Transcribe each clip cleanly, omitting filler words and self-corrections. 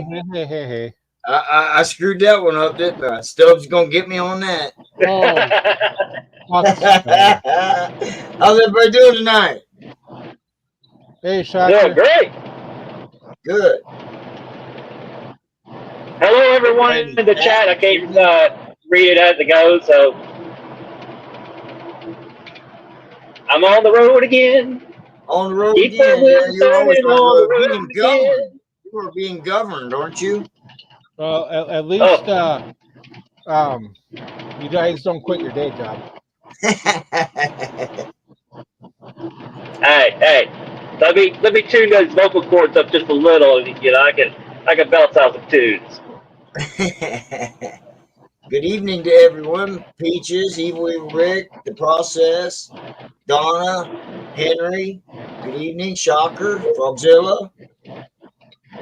me. Hey. I screwed that one up, didn't I? Stubbs gonna get me on that. Oh, How's everybody doing tonight? hey, Doing Shocker. great. Good. Hello, everyone in the chat. I can't read it as it goes, so I'm on the road again. On the road Keep again. on Yeah, you're always turning on the road. Being again. governed. You are being governed, aren't you? Well, at least you guys don't quit your day job. Hey, let me tune those vocal cords up just a little. You know, I can bounce out some tunes. Good evening to everyone. Peaches, Evil Rick, The Process, Donna, Henry. Good evening, Shocker, Frogzilla.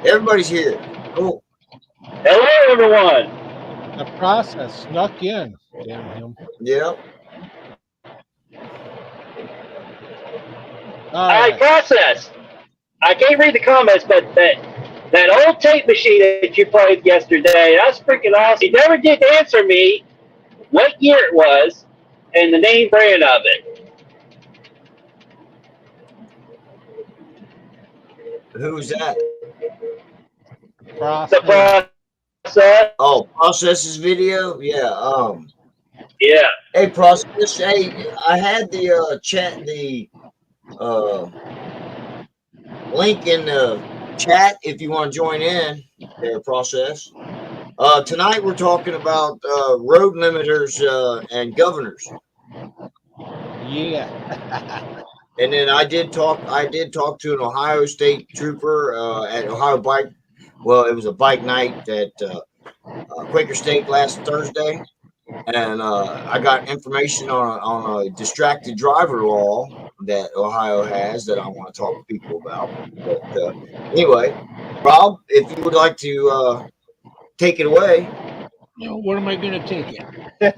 Everybody's here. Cool. Hello, everyone. The Process snuck in. Damn him. Yep. All All right, right. Process. I can't read the comments, but that old tape machine that you played yesterday, that's freaking awesome. You never did answer me what year it was and the name brand of it. Who's that? Process. The Process. Oh, Process's video? Yeah. Yeah. Hey, Process. Hey, I had the link in the chat if you want to join in there, Process. Tonight we're talking about road limiters and governors. Yeah. And then I did talk to an Ohio State trooper at Ohio Bike. Well, it was a bike night at Quaker State last Thursday, and I got information on a distracted driver law that Ohio has that I want to talk to people about. But anyway, Rob, if you would like to take it away. What am I going to take it?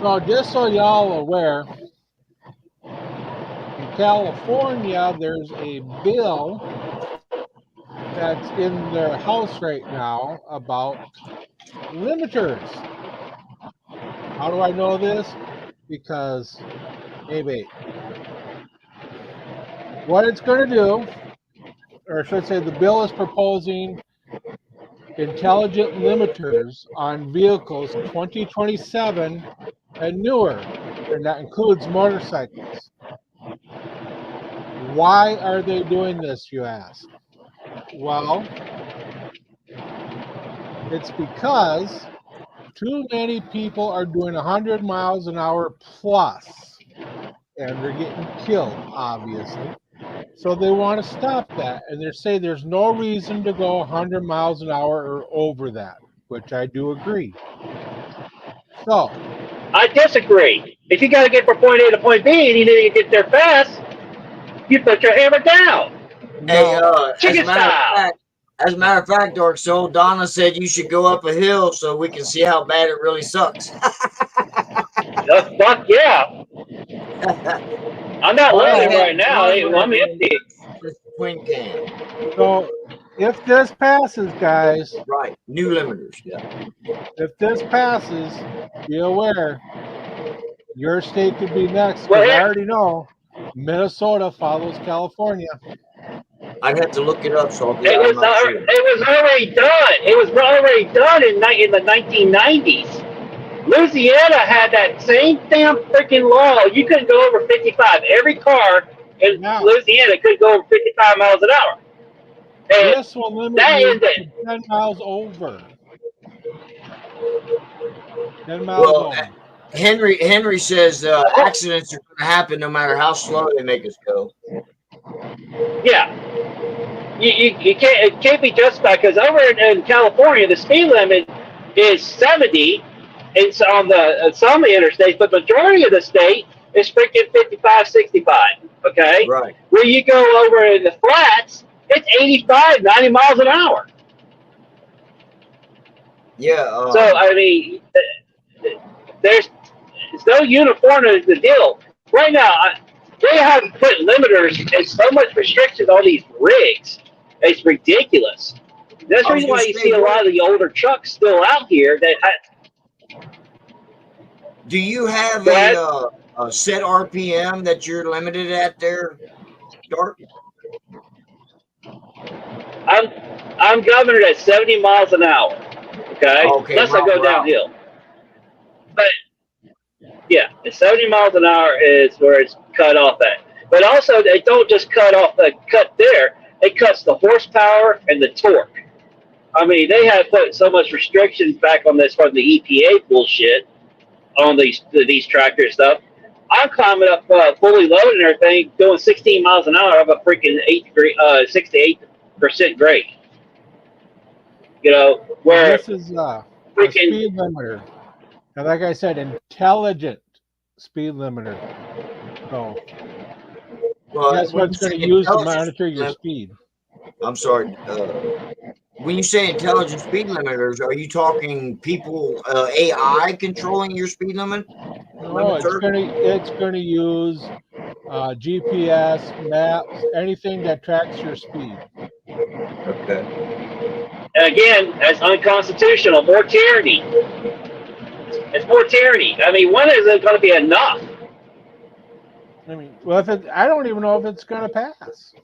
So just so y'all are aware, in California, there's a bill that's in their house right now about limiters. How do I know this? Because, maybe. What it's going to do, or should I say the bill is proposing intelligent limiters on vehicles 2027 and newer, and that includes motorcycles. Why are they doing this, you ask? Well, it's because too many people are doing 100 miles an hour plus, and they're getting killed, obviously. So they want to stop that, and they say there's no reason to go 100 miles an hour or over that, which I do agree. So I disagree. If you got to get from point A to point B and you need to get there fast, you put your hammer down. Hey, Chicken style. as a matter of fact, Dark Soul, Donna said you should go up a hill so we can see how bad it really sucks. Fuck yeah. I'm not living right now. I'm empty. Twin cam. So if this passes, guys, Right, new limiters. Yeah. if this passes, be aware your state could be next. Well, Because I already know Minnesota follows California. I'd have to look it up, so I'll be, it was already done. It was already done in the 1990s. Louisiana had that same damn freaking law. You couldn't go over 55. Every car in Louisiana could go over 55 miles an hour. And this will limit you to 10 miles over. 10 miles over. Henry says accidents are going to happen no matter how slow they make us go. Yeah. You can't, it can't be justified because over in California, the speed limit is 70. It's on the some interstates, but majority of the state is freaking 55, 65. Okay? Right. Where you go over in the flats, it's 85, 90 miles an hour. Yeah. So, I mean, there's no uniformity to the deal. Right now, They have put limiters and so much restrictions on these rigs. It's ridiculous. That's the I was reason why gonna you say, see a lot of the older trucks still out here that do you have that a set RPM that you're limited at there, Dart? I'm governed at 70 miles an hour. Okay, Okay, unless I mile go per hour. downhill. But yeah, the 70 miles an hour is where it's cut off at. But also, they don't just cut off the cut there. It cuts the horsepower and the torque. I mean, they have put so much restrictions back on this from the EPA bullshit on these tractor stuff. I'm climbing up fully loaded and everything, going 16 miles an hour of a freaking 6 to 8% grade. You know, Well, where this is a freaking speed limiter. And like I said, intelligent speed limiter. So Well, that's when you what's going say to use to intelligent monitor speed your lim- speed. I'm sorry. When you say intelligent speed limiters, are you talking people AI controlling your speed limit? No, it's going to use GPS, maps, anything that tracks your speed. Okay. and again, that's unconstitutional. More tyranny. It's more tyranny. I mean, when is it going to be enough? I mean, well, I don't even know if it's going to pass.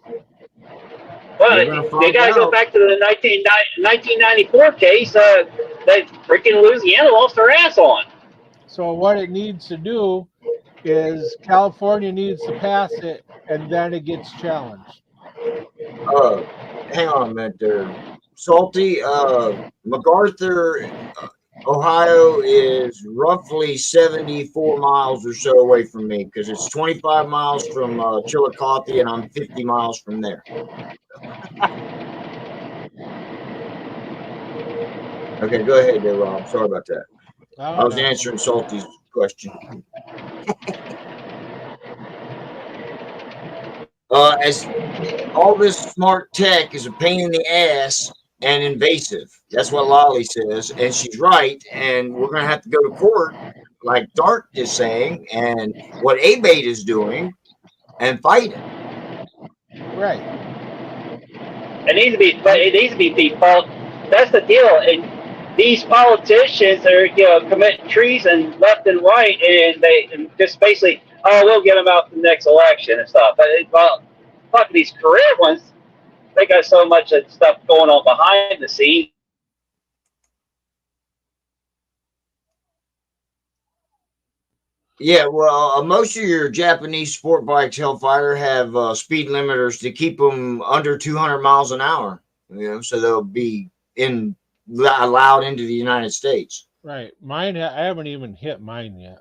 Well, We're gonna you find got to go out. back to the 1994 case that freaking Louisiana lost their ass on. So what it needs to do is California needs to pass it, and then it gets challenged. Hang on a minute there. Salty, MacArthur, Ohio is roughly 74 miles or so away from me because it's 25 miles from Chillicothe and I'm 50 miles from there. Okay, go ahead there, Rob. Sorry about that. I was answering Salty's question. As all this smart tech is a pain in the ass and invasive. That's what Lolly says, and she's right. And we're going to have to go to court, like Dart is saying, and what Abate is doing, and fight it. Right. It needs to be. It needs to be default. That's the deal. And these politicians are, committing treason left and right, and they just basically, we'll get them out the next election and stuff. But fuck these career ones. They got so much stuff going on behind the scenes. Yeah, well, most of your Japanese sport bikes, Hellfire, have speed limiters to keep them under 200 miles an hour. So they'll be allowed into the United States. Right. Mine, I haven't even hit mine yet.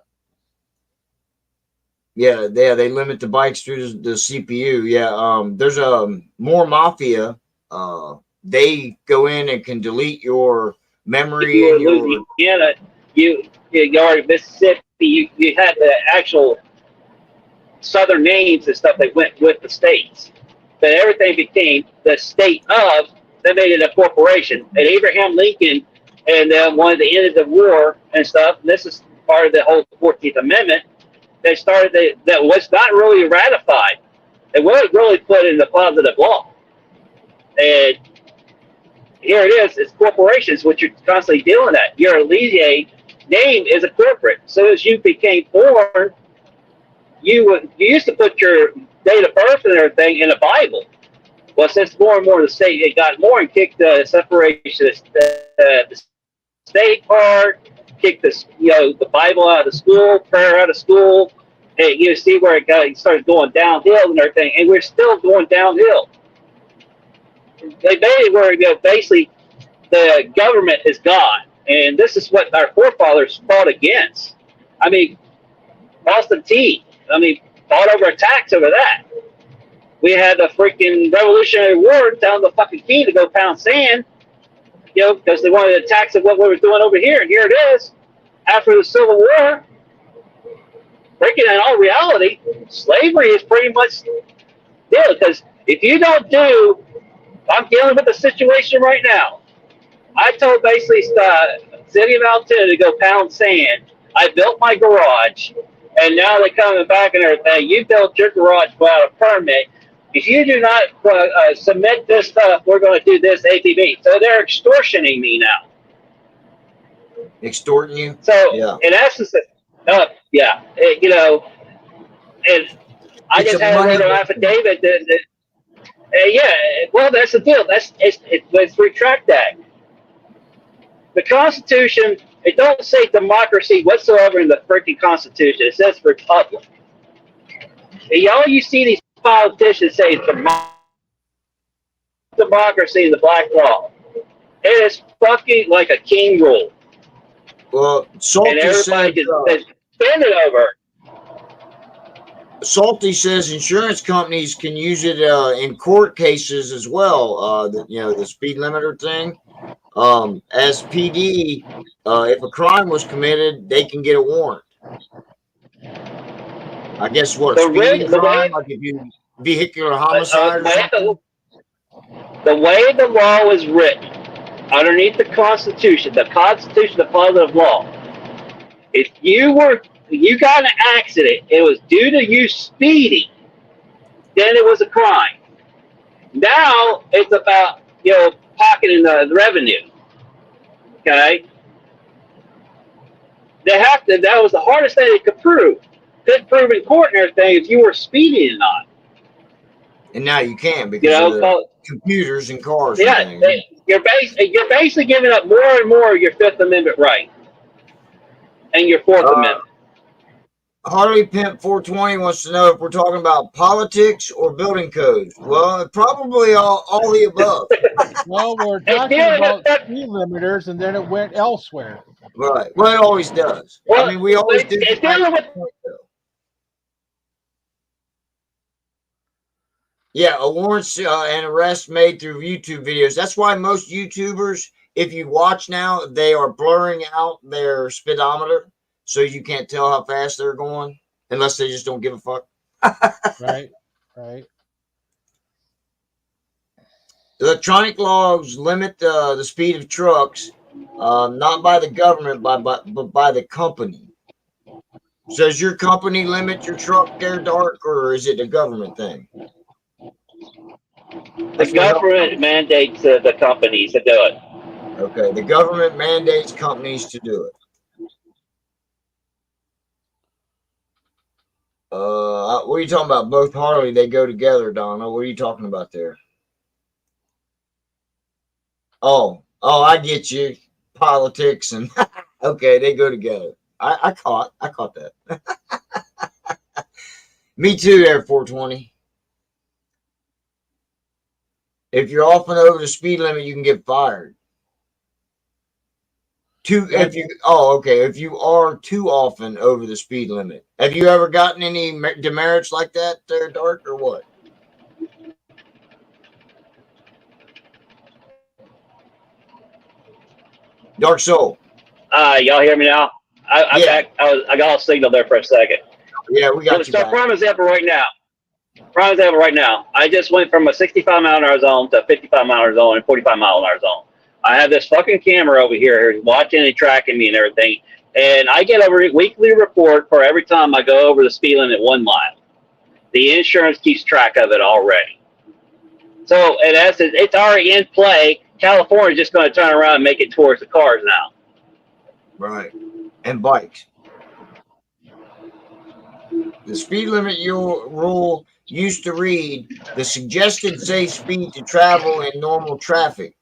Yeah, they limit the bikes through the CPU. Yeah, there's a More Mafia. They go in and can delete your memory and your Louisiana, you already Mississippi. You had the actual southern names and stuff that went with the states, but everything became the state of. They made it a corporation. And Abraham Lincoln and them wanted to end the war and stuff. And this is part of the whole 14th Amendment. They started that was not really ratified. It wasn't really put in the positive law. And here it is. It's corporations, which you're constantly dealing at. Your alleviate name is a corporate. So as you became born, you used to put your date of birth and everything in a Bible. Well, since more and more the state, it got more and kicked the separation of the state part, kicked the Bible out of school, prayer out of school, and you see where it started going downhill and everything, and we're still going downhill. They made it where basically the government is God, and this is what our forefathers fought against. I mean, Boston Tea. I mean, fought over a tax over that. We had the freaking Revolutionary War down the fucking key to go pound sand, because they wanted a tax of what we were doing over here. And here it is. After the Civil War, breaking in all reality, slavery is pretty much deal. Because if you don't I'm dealing with the situation right now. I told basically City of Altoona to go pound sand. I built my garage. and now they're coming back and everything. You built your garage without a permit. If you do not submit this stuff, we're going to do this ATV. So they're extortioning me now. Extorting you? So Yeah. in essence, you know, and I It's just a had money- another affidavit that well, that's the deal. Let's retract that. The Constitution, it don't say democracy whatsoever in the freaking Constitution. It says republic. And all you see these politicians say is democracy in the black law. It is fucking like a king rule. Well, Salty And everybody says, just bend it over. Salty says insurance companies can use it in court cases as well. The speed limiter thing. As PD, if a crime was committed, they can get a warrant. I guess what, speeding crime, like if you vehicular homicide or something? The way the law is written, underneath the Constitution, the positive law, if you got in an accident, it was due to you speeding, then it was a crime. Now it's about pocketing the revenue. Okay, that was the hardest thing they could prove. Couldn't prove in court and everything if you were speeding or not. And now you can because of the computers and cars. Yeah, and things. you're basically giving up more and more of your Fifth Amendment right and your Fourth Amendment. Harley Pimp 420 wants to know if we're talking about politics or building codes. Well, probably all the above. Well, we're talking about speed limiters, and then it went elsewhere. Right. Well, it always does. Well, I mean, we always do. It's dealing with. Yeah, a warrant and arrest made through YouTube videos. That's why most YouTubers, if you watch now, they are blurring out their speedometer, so you can't tell how fast they're going, unless they just don't give a fuck. Right. Electronic logs limit the speed of trucks, not by the government, but by the company. So does your company limit your truck there, Dark, or is it a government thing? The government mandates the companies to do it. Okay, the government mandates companies to do it. What are you talking about? Both Harley, they go together, Donna. What are you talking about there? Oh, I get you. Politics and okay, they go together. I caught that. Me too, there, 420. If you're off and over the speed limit, you can get fired. If you are too often over the speed limit. Have you ever gotten any demerits like that there, Dark, or what? Dark Soul. Y'all hear me now? I'm back. I got a signal there for a second. Yeah, we got you So back. prime example right now. I just went from a 65 mile an hour zone to a 55 mile an hour zone and 45 mile an hour zone. I have this fucking camera over here watching and tracking me and everything. And I get a weekly report for every time I go over the speed limit 1 mile. The insurance keeps track of it already. So in essence, it's already in play. California's just going to turn around and make it towards the cars now. Right. And bikes. The speed limit rule used to read the suggested safe speed to travel in normal traffic.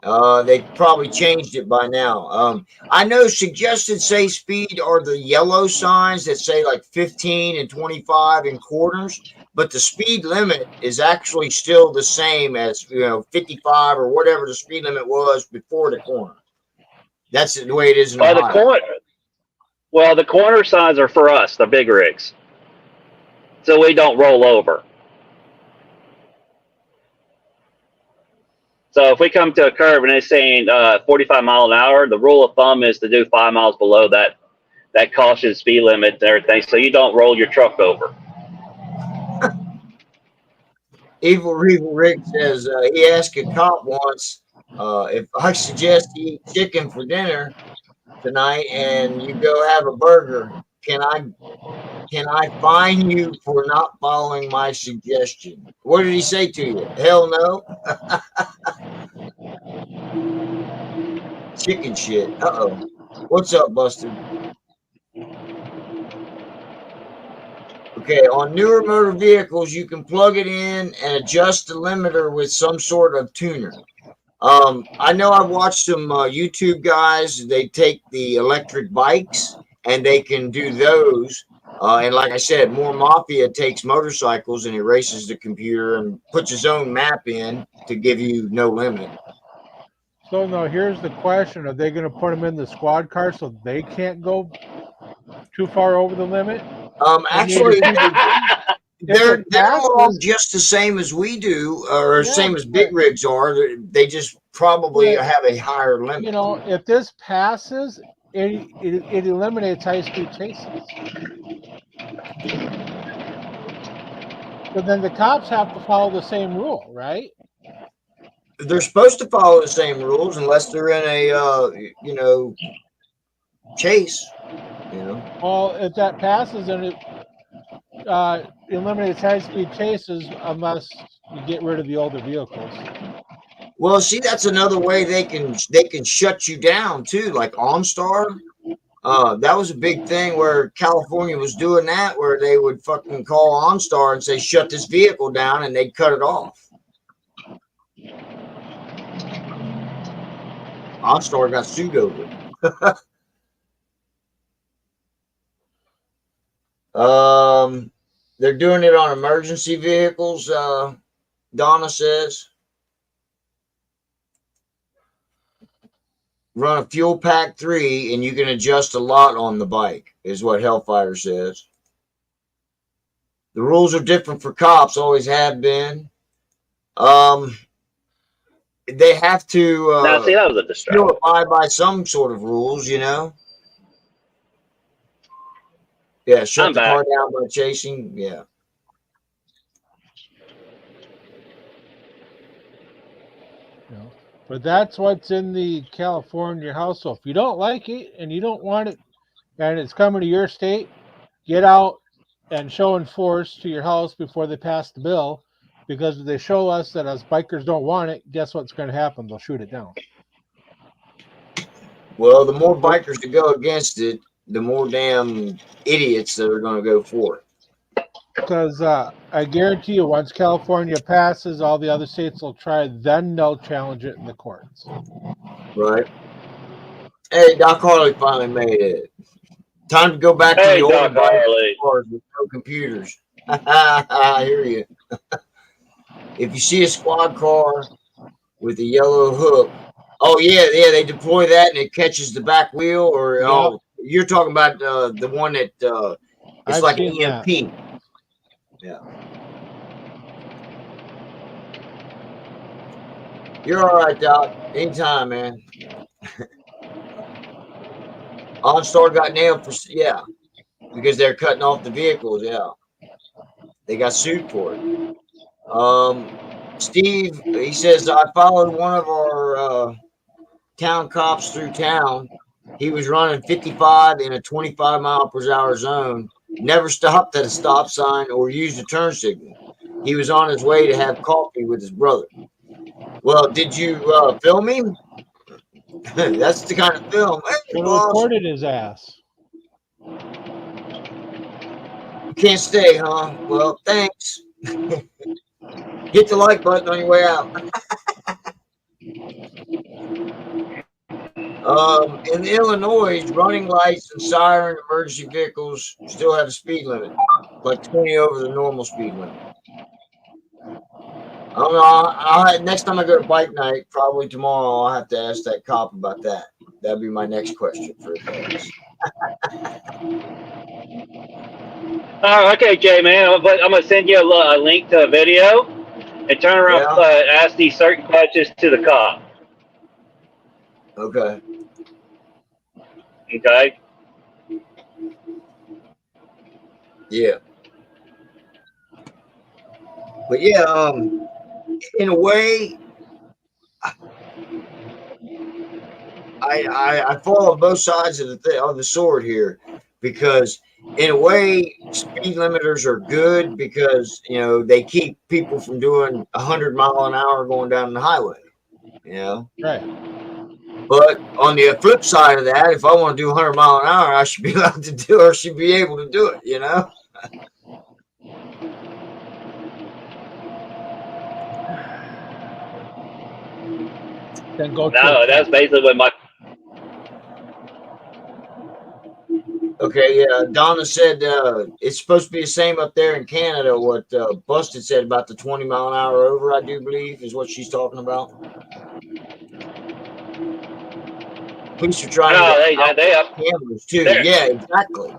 They probably changed it by now. I know suggested safe speed are the yellow signs that say like 15 and 25 in corners, but the speed limit is actually still the same as 55 or whatever the speed limit was before the corner. That's the way it is in Ohio. The corner signs are for us, the big rigs, so we don't roll over. So if we come to a curve and it's saying 45 mile an hour, the rule of thumb is to do 5 miles below that caution speed limit and everything, so you don't roll your truck over. Evil Rick says he asked a cop once if I suggest he eat chicken for dinner tonight and you go have a burger, can I fine you for not following my suggestion? What did he say to you? Hell no. Chicken shit. Uh-oh. What's up, Buster? Okay, on newer motor vehicles, you can plug it in and adjust the limiter with some sort of tuner. I know I've watched some YouTube guys. They take the electric bikes and they can do those. And like I said, More Mafia takes motorcycles and erases the computer and puts his own map in to give you no limit. So now here's the question: are they going to put them in the squad car so they can't go too far over the limit? Actually, they're passes- all just the same as we do, or Yeah, same as big rigs are. They just probably But- have a higher limit. You know, if this passes, it eliminates high-speed chases. But then the cops have to follow the same rule, right? They're supposed to follow the same rules unless they're in a chase. Well, if that passes, then it eliminates high-speed chases unless you get rid of the older vehicles. Well, see, that's another way they can shut you down too, like OnStar. That was a big thing where California was doing that, where they would fucking call OnStar and say, shut this vehicle down, and they'd cut it off. OnStar got sued over it. They're doing it on emergency vehicles, Donna says. Run a fuel pack 3 and you can adjust a lot on the bike, is what Hellfire says. The rules are different for cops, always have been. They have to Now, see, that was a distraction. abide by some sort of rules, Yeah, shut the car down by chasing. Yeah. But that's what's in the California House. So if you don't like it and you don't want it, and it's coming to your state, get out and show and force to your house before they pass the bill. Because if they show us that us bikers don't want it, guess what's going to happen? They'll shoot it down. Well, the more bikers that go against it, the more damn idiots that are going to go for it. Because I guarantee you, once California passes, all the other states will try. Then they'll challenge it in the courts. Right. Hey, Doc Harley finally made it. Time to go back to the old Doc Harley. cars with no computers. I hear you. If you see a squad car with a yellow hook, oh yeah, they deploy that and it catches the back wheel. Or oh, you're talking about the one that it's I've like seen an EMP. that. Yeah. You're all right, Doc. Anytime, man. OnStar got nailed for because they're cutting off the vehicles. Yeah, they got sued for it. Steve, he says, I followed one of our town cops through town. He was running 55 in a 25-mile-per-hour zone. Never stopped at a stop sign or used a turn signal. He was on his way to have coffee with his brother. Well, did you film him? That's the kind of film. Hey, They boss, recorded his ass. you can't stay, huh? Well, thanks. Hit the like button on your way out. In Illinois, running lights and siren emergency vehicles still have a speed limit, like 20 over the normal speed limit. I don't know. Next time I go to bike night, probably tomorrow, I'll have to ask that cop about that. That'd be my next question for advice. Oh, okay, Jay, man. But I'm gonna send you a link to a video and turn around, ask these certain questions to the cop. Okay. Okay. Yeah. But yeah, in a way, I fall on both sides of the sword here, because in a way, speed limiters are good because they keep people from doing 100-mile-an-hour going down the highway. Right. But on the flip side of that, if I want to do 100-mile-an-hour, I should be allowed to do, or should be able to do it. Then go. No, that's basically what my. Okay, yeah. Donna said it's supposed to be the same up there in Canada. What Busted said about the 20-mile-an-hour over, I do believe, is what she's talking about. Police are trying to get they up cameras too. there. Yeah, exactly.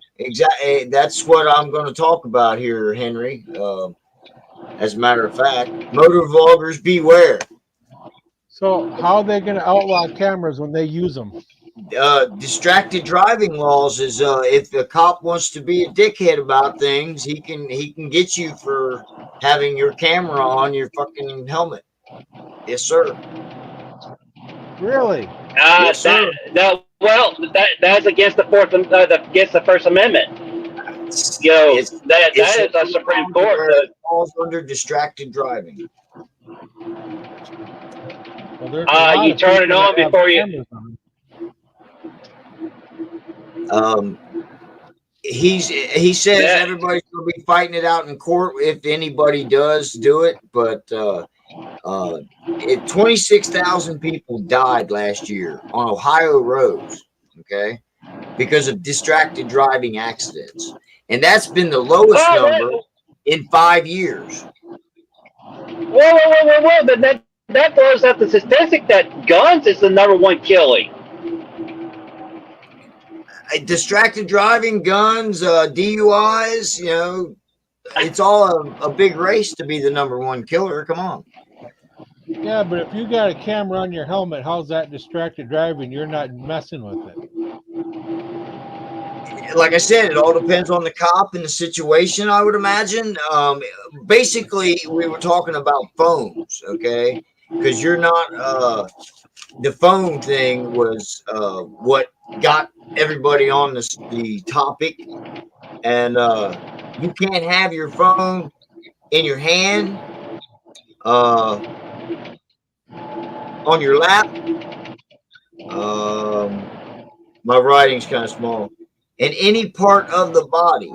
That's what I'm going to talk about here, Henry. As a matter of fact, motor vloggers beware. So how are they going to outlaw cameras when they use them? Distracted driving laws is if the cop wants to be a dickhead about things, he can get you for having your camera on your fucking helmet. Yes, sir. Really? Yes, sir. That's against the First Amendment. That is a Supreme Court. It falls under distracted driving. Well, you turn it on before you. He says everybody's gonna be fighting it out in court if anybody does do it, but 26,000 people died last year on Ohio roads, okay, because of distracted driving accidents, and that's been the lowest number in 5 years. Whoa! But that throws out the statistic that guns is the #1 killing. Distracted driving, guns, DUIs, it's all a big race to be the #1 killer. Come on. Yeah, but if you got a camera on your helmet, how's that distracted driving? You're not messing with it. Like I said, it all depends on the cop and the situation, I would imagine. Basically, we were talking about phones, okay? Because you're not, the phone thing was what got everybody on the topic. And you can't have your phone in your hand, on your lap. My writing's kind of small. In any part of the body.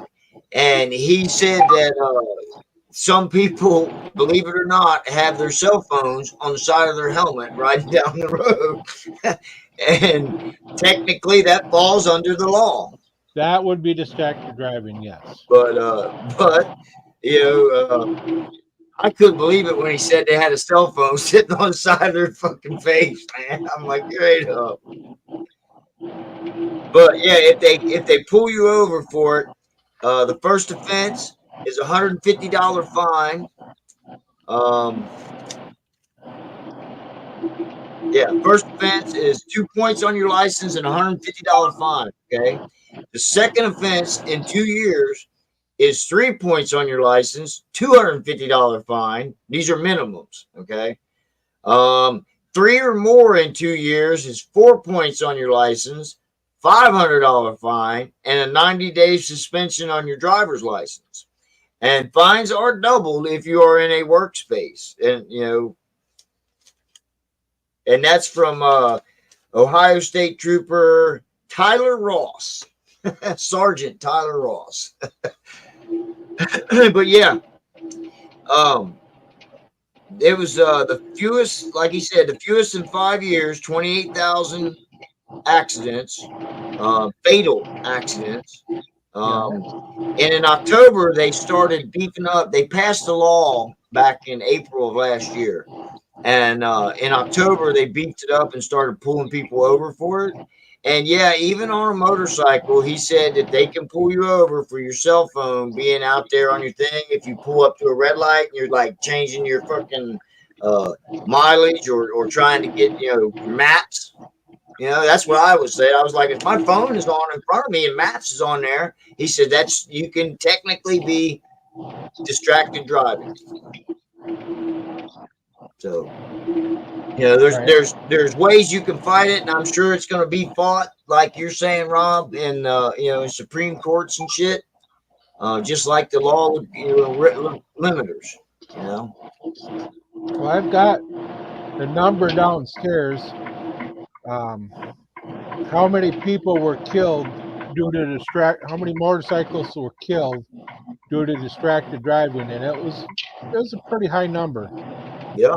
And he said that some people, believe it or not, have their cell phones on the side of their helmet riding down the road. And technically that falls under the law. That would be distracted driving, yes. But I couldn't believe it when he said they had a cell phone sitting on the side of their fucking face, man. I'm like, straight up. But yeah, if they pull you over for it, the first offense is a $150 fine. First offense is 2 points on your license and a $150 fine. Okay. The second offense in 2 years is 3 points on your license, $250 fine. These are minimums. Okay. 3 or more in 2 years is 4 points on your license, $500 fine, and a 90-day suspension on your driver's license. And fines are doubled if you are in a workspace. And that's from Ohio State Trooper Tyler Ross, Sergeant Tyler Ross. But yeah, it was the fewest, like he said, the fewest in 5 years, 28,000 accidents, fatal accidents. And in October, they started beefing up. They passed a law back in April of last year. And in October, they beefed it up and started pulling people over for it. And yeah, even on a motorcycle, he said that they can pull you over for your cell phone being out there on your thing. If you pull up to a red light and you're like changing your fucking mileage or trying to get, your maps. That's what I would say. I was like, if my phone is on in front of me and maps is on there, he said you can technically be distracted driving. So You know, Right. there's ways you can fight it, and I'm sure it's going to be fought, like you're saying, Rob, in you know, in Supreme Courts and shit. Just like the law with, you know, limiters. You know. Well, I've got the number downstairs. How many people were killed due to how many motorcyclists were killed due to distracted driving, and it was a pretty high number, Yeah.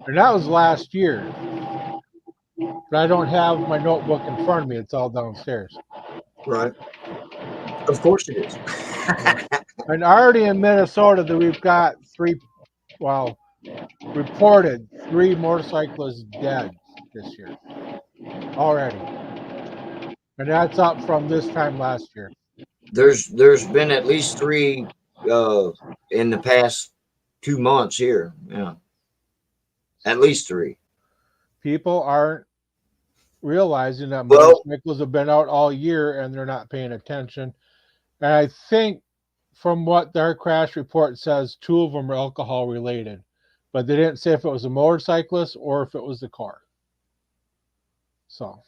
and that was last year. But I don't have my notebook in front of me; it's all downstairs. Right. Of course it is. And already in Minnesota, that we've got reported 3 motorcyclists dead this year already, and that's up from this time last year. There's been at least 3 in the past 2 months here. Yeah. At least 3. People aren't realizing that Well, motorcycles have been out all year and they're not paying attention. And I think from what their crash report says, 2 of them are alcohol related, but they didn't say if it was a motorcyclist or if it was the car. So,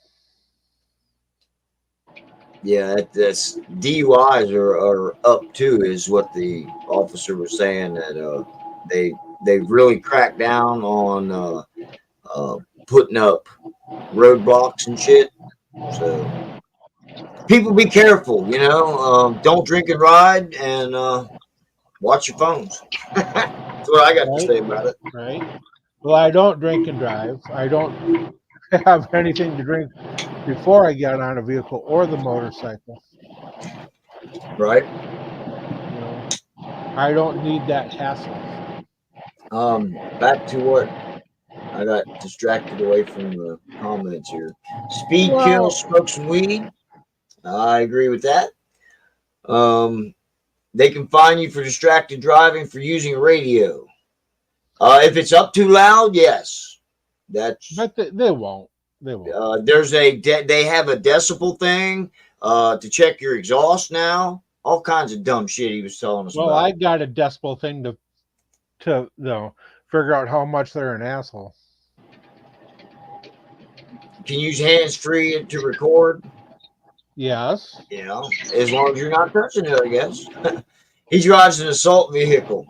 yeah, that's DUIs are up too, is what the officer was saying, that they really cracked down on putting up roadblocks and shit. So people be careful, you know. Don't drink and ride, and watch your phones. That's what I got to say about it. right? Well, I don't drink and drive. I don't have anything to drink before I get on a vehicle or the motorcycle. Right. You know, I don't need that hassle. Back to what I got distracted away from the comments here. Speed Well, kill, smoke some weed. I agree with that. They can fine you for distracted driving for using a radio. If it's up too loud, yes. That's but they won't. They won't. there's they have a decibel thing to check your exhaust now. All kinds of dumb shit he was telling us Well, about. I got a decibel thing to you know, figure out how much they're an asshole. Can use hands free to record. Yes. You know, as long as you're not touching it, I guess. He drives an assault vehicle,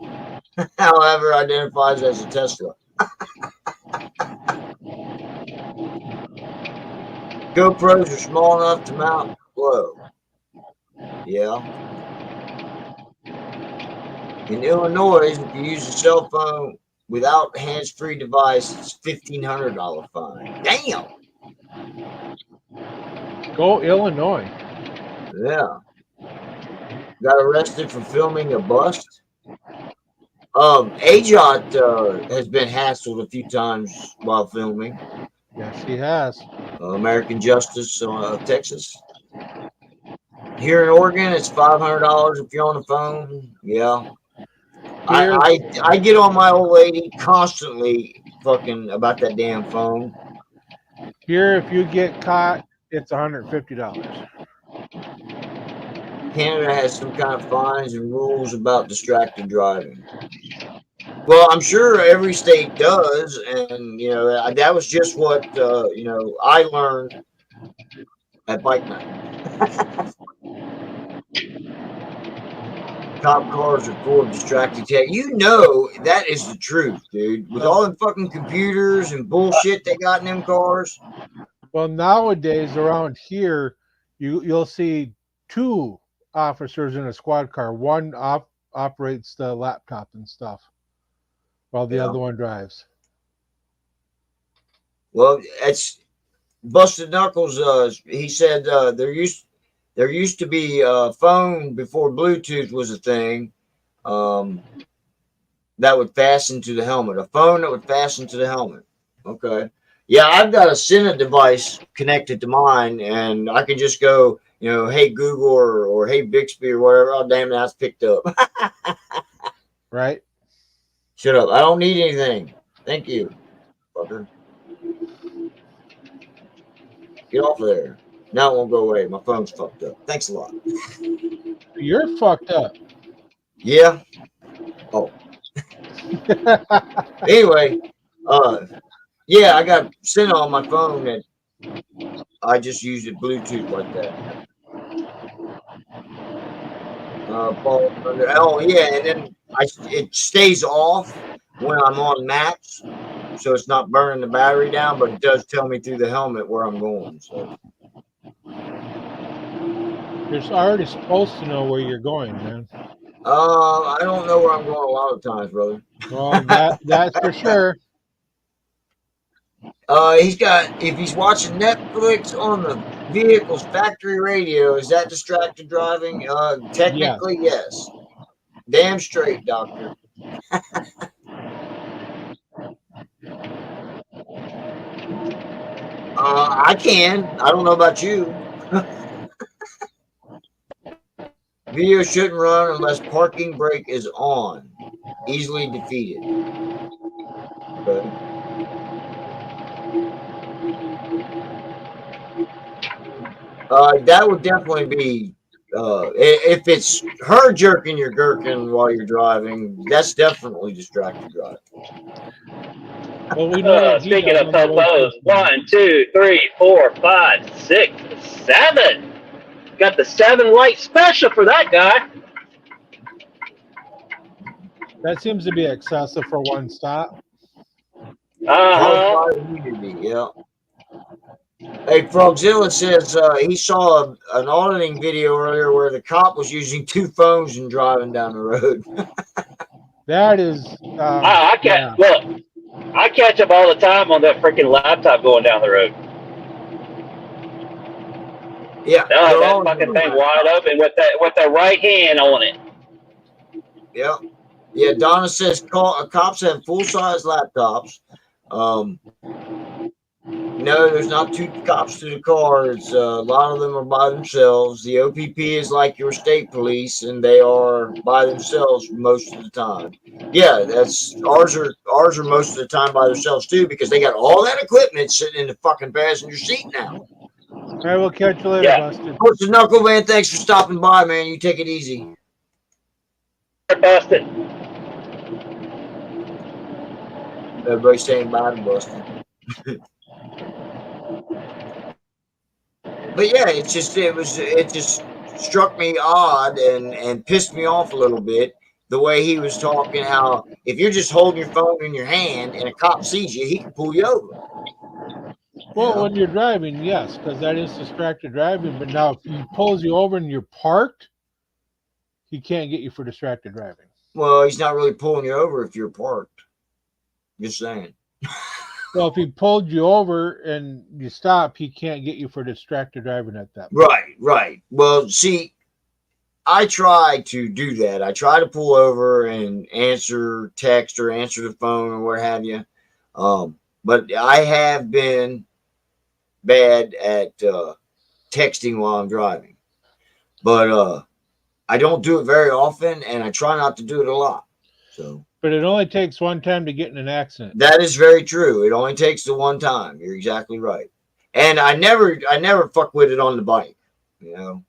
however, identifies as a Tesla. GoPros are small enough to mount low. Yeah. In Illinois, if you use a cell phone without hands-free device, it's $1,500 fine. Damn. Go Illinois. Yeah. Got arrested for filming a bust. AJOT has been hassled a few times while filming. Yes, he has. American Justice of Texas. Here in Oregon, it's $500 if you're on the phone. Yeah. I get on my old lady constantly fucking about that damn phone. Here, if you get caught, it's $150. Canada has some kind of fines and rules about distracted driving. Well, I'm sure every state does, and you know that was just what you know I learned at bike night. Cop cars are full of distracted tech. You know that is the truth, dude. With all them fucking computers and bullshit they got in them cars. Well, nowadays around here, you'll see 2 officers in a squad car. One operates the laptop and stuff, while the other one drives. Well, it's Busted Knuckles. He said there used to be a phone before Bluetooth was a thing that would fasten to the helmet. A phone that would fasten to the helmet. Okay. Yeah, I've got a Sena device connected to mine, and I can just go, you know, hey Google or hey Bixby or whatever. Oh, damn, that's picked up. Right? Shut up. I don't need anything. Thank you, fucker. Get off of there. Now it won't go away. My phone's fucked up. Thanks a lot. You're fucked up. Yeah. Oh. Anyway, Yeah, I got Cinna on my phone that I just use it Bluetooth like that. Oh yeah, and then it stays off when I'm on maps, so it's not burning the battery down, but it does tell me through the helmet where I'm going. So You're already supposed to know where you're going, man. I don't know where I'm going a lot of times, brother. Well, that's for sure. He's got, if he's watching Netflix on the vehicle's factory radio, is that distracted driving? Technically, yes. Damn straight, doctor. I can. I don't know about you. Video shouldn't run unless parking brake is on. Easily defeated. Okay. That would definitely be if it's her jerking your gherkin while you're driving. That's definitely distracted driving. Well, we know that he Speaking does of on the road popos, too. 1, 2, 3, 4, 5, 6, 7. Got the 7 light special for that guy. That seems to be excessive for one stop. Uh-huh. Immunity, yeah. Hey, Frogzilla says he saw an auditing video earlier where the cop was using 2 phones and driving down the road. That is. I can't look. I catch up all the time on that freaking laptop going down the road. Yeah, No, that fucking thing wide open with the right hand on it. Yeah, yeah. Donna says cops have full size laptops. No, there's not 2 cops to the car. It's a lot of them are by themselves. The OPP is like your state police, and they are by themselves most of the time. Yeah, that's ours are most of the time by themselves too, because they got all that equipment sitting in the fucking passenger seat now. All right, we'll catch you later, Yeah. Busted. What's the knuckle, man? Thanks for stopping by, man. You take it easy. Busted. Everybody's saying bye to Busted. But yeah, it just struck me odd and pissed me off a little bit the way he was talking. How if you're just holding your phone in your hand and a cop sees you, he can pull you over. Well, when you're driving, yes, because that is distracted driving. But now, if he pulls you over and you're parked, he can't get you for distracted driving. Well, he's not really pulling you over if you're parked. Just saying. Well, if he pulled you over and you stop, he can't get you for distracted driving at that point. Right. Well, see, I try to do that. I try to pull over and answer text or answer the phone or what have you. But I have been bad at texting while I'm driving. But I don't do it very often, and I try not to do it a lot. So. But it only takes one time to get in an accident. That is very true. It only takes the one time. You're exactly right. And I never fuck with it on the bike. You know.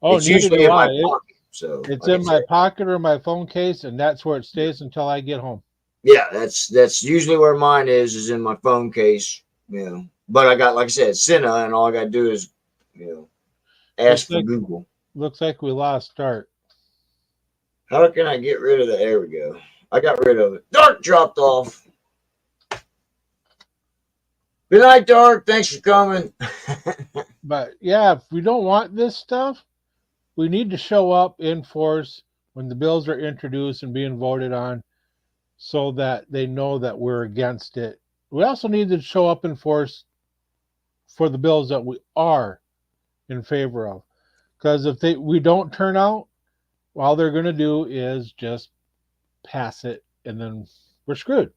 Oh, it's usually in my pocket. So it's in my pocket or my phone case, and that's where it stays until I get home. Yeah, that's usually where mine is in my phone case. You know. But I got, like I said, Cinna, and all I got to do is, ask for Google. Looks like we lost Start. How can I get rid of the? There we go. I got rid of it. Dark dropped off. Good night, Dark. Thanks for coming. But yeah, if we don't want this stuff, we need to show up in force when the bills are introduced and being voted on, so that they know that we're against it. We also need to show up in force for the bills that we are in favor of. Because if we don't turn out, all they're going to do is just pass it, and then we're screwed.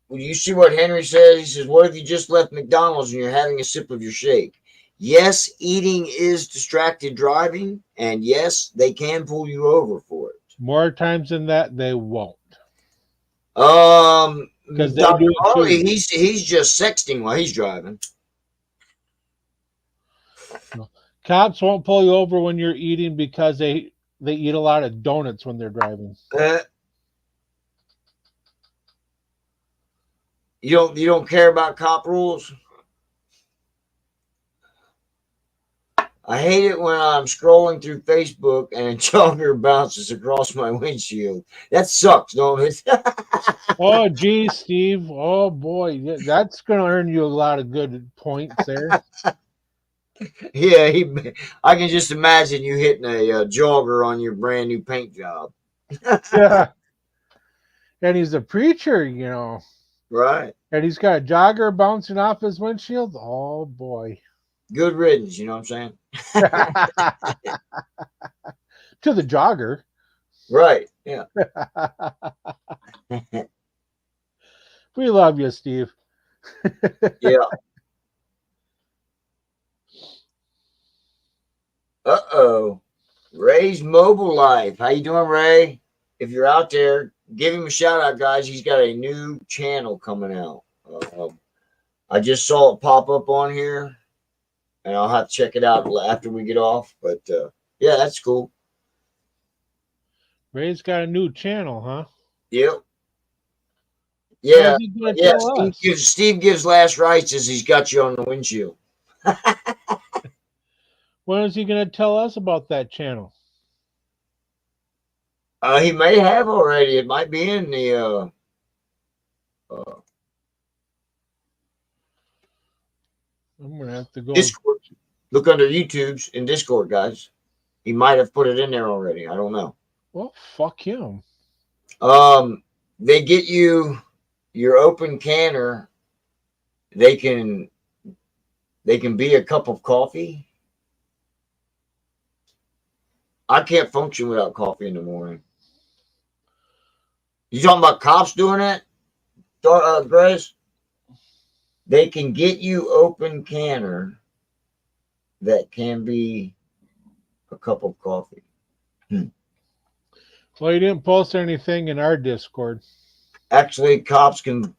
Well, you see what Henry says? He says, what if you just left McDonald's and you're having a sip of your shake? Yes, eating is distracted driving, and yes, they can pull you over for it. More times than that, they won't. Because Dr. Harley, he's just sexting while he's driving. Cops won't pull you over when you're eating because they eat a lot of donuts when they're driving. You don't care about cop rules? I hate it when I'm scrolling through Facebook and a jogger bounces across my windshield. That sucks, don't it? Oh, geez, Steve. Oh, boy. That's going to earn you a lot of good points there. Yeah, I can just imagine you hitting a jogger on your brand new paint job. Yeah. And he's a preacher, you know. Right. And he's got a jogger bouncing off his windshield. Oh, boy. Good riddance, you know what I'm saying? To the jogger. Right. Yeah. We love you, Steve. Yeah. Uh-oh. Ray's Mobile Life. How you doing, Ray? If you're out there, give him a shout out, guys. He's got a new channel coming out. I just saw it pop up on here, and I'll have to check it out after we get off. But yeah, that's cool. Ray's got a new channel, huh? Yep. Yeah. What is he gonna Yeah. tell us? Steve gives last rites as he's got you on the windshield. When is he going to tell us about that channel? He may have already. It might be in the I'm going to have to go. Discord. Look under YouTube's in Discord, guys. He might have put it in there already. I don't know. Well, fuck him. They get you your open canner. They can be a cup of coffee. I can't function without coffee in the morning. You talking about cops doing that, Grace? They can get you open canner that can be a cup of coffee. Well, you didn't post anything in our Discord. Actually, cops can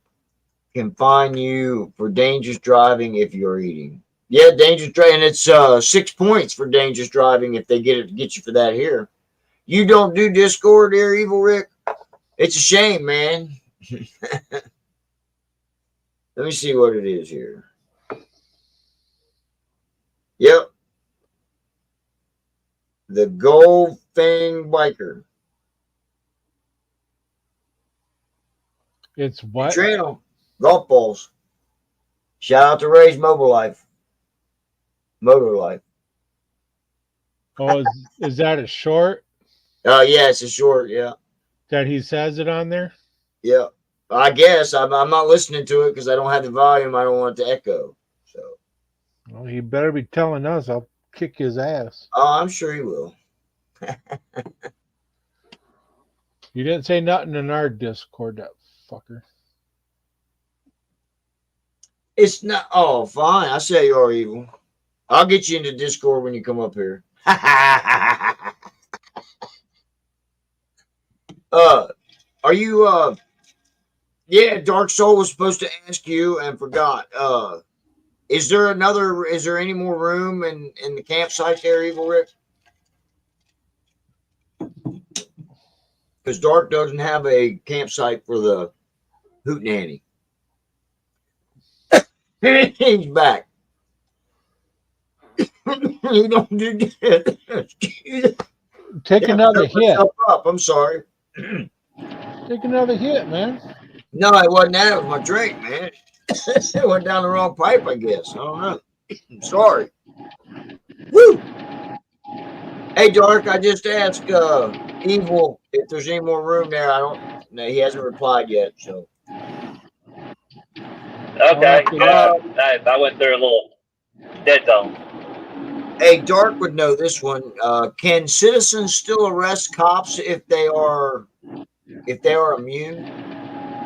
fine you for dangerous driving if you're eating. Yeah, dangerous driving. And it's 6 points for dangerous driving if they get you for that here. You don't do Discord here, Evil Rick? It's a shame, man. Let me see what it is here. Yep. The Goldfang Biker. It's what? Channel. Golf balls. Shout out to Ray's Mobile Life. Motor Life. Oh, is that a short Yeah, it's a short, yeah. that he says it on there? Yeah. I guess I'm not listening to it because I don't have the volume. I don't want it to echo. So Well, he better be telling us. I'll kick his ass. I'm sure he will. You didn't say nothing in our Discord, that fucker. It's not fine. I say you're evil. I'll get you into Discord when you come up here. Are you yeah, Dark Soul was supposed to ask you and forgot. Is there any more room in the campsite there, Evil Rick? Because Dark doesn't have a campsite for the Hootenanny. He's back. You don't do that. Take another hit. Up. I'm sorry. Take another hit, man. No, it wasn't that. It was my drink, man. It went down the wrong pipe, I guess. I don't know. I'm sorry. Woo! Hey, Dark, I just asked Evil if there's any more room there. No, he hasn't replied yet, so. Okay, yeah, I went through a little dead zone. Hey, Dark would know this one. Can citizens still arrest cops if they are immune?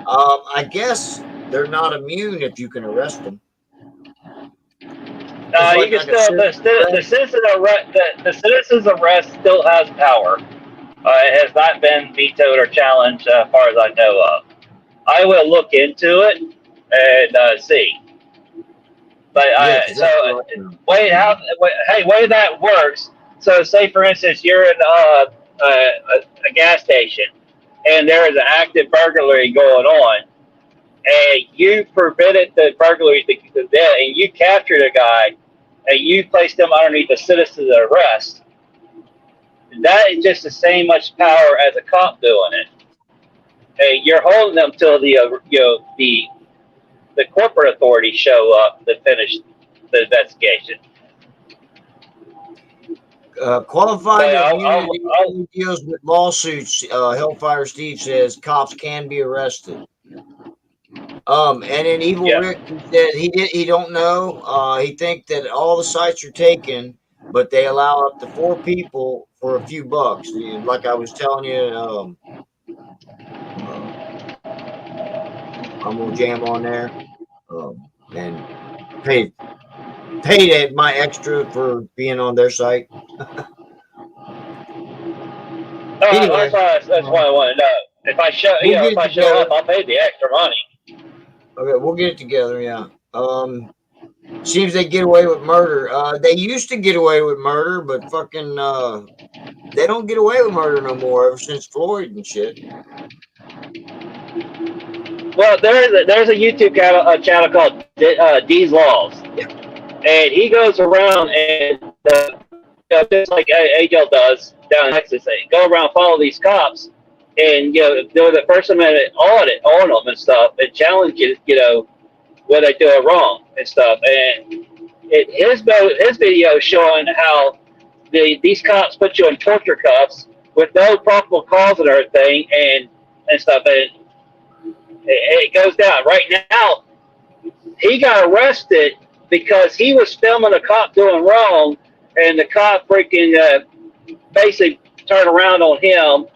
I guess they're not immune if you can arrest them. You can still the citizen's arrest still has power. It has not been vetoed or challenged, as far as I know of. I will look into it and see. But way that works. So, say for instance, you're in a gas station, and there is an active burglary going on, and you prevented the burglary, and you captured a guy, and you placed him underneath a citizen arrest, that is just the same much power as a cop doing it. And you're holding them till the corporate authorities show up to finish the investigation. Qualified Yeah, immunity only deals with lawsuits. Hellfire Steve says cops can be arrested. And then Evil Rick said he don't know. He think that all the sites are taken, but they allow up to 4 people for a few bucks. Like I was telling you, I'm gonna jam on there and pay my extra for being on their site. Anyway, that's what I want to know. If I show, if I show up, I'll pay the extra money. Okay, we'll get it together. Yeah. Seems they get away with murder. They used to get away with murder, but fucking they don't get away with murder no more ever since Floyd and shit. Well, there's a YouTube channel called D's Laws, and he goes around and just like AJL does down in Texas, they go around follow these cops, and do the First Amendment audit on them and stuff, and challenge what they do wrong and stuff. And his video showing how these cops put you in torture cuffs with no probable cause and everything and stuff, and it goes down. Right now, he got arrested because he was filming a cop doing wrong, and the cop freaking basically turned around on him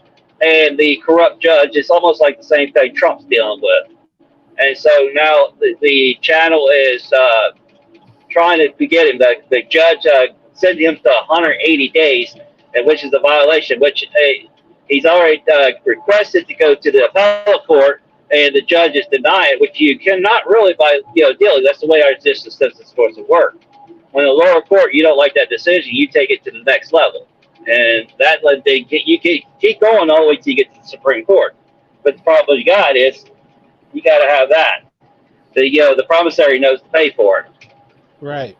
and the corrupt judge. It's almost like the same thing Trump's dealing with. And so now the channel is trying to get him. The judge sent him to 180 days, which is a violation, which he's already requested to go to the appellate court, and the judge is denying it, which you cannot really deal. That's the way our justice system is supposed to work. When the lower court, you don't like that decision, you take it to the next level. And you keep going all the way till you get to the Supreme Court. But the problem you got is you got to have that. The promissory knows to pay for it. Right.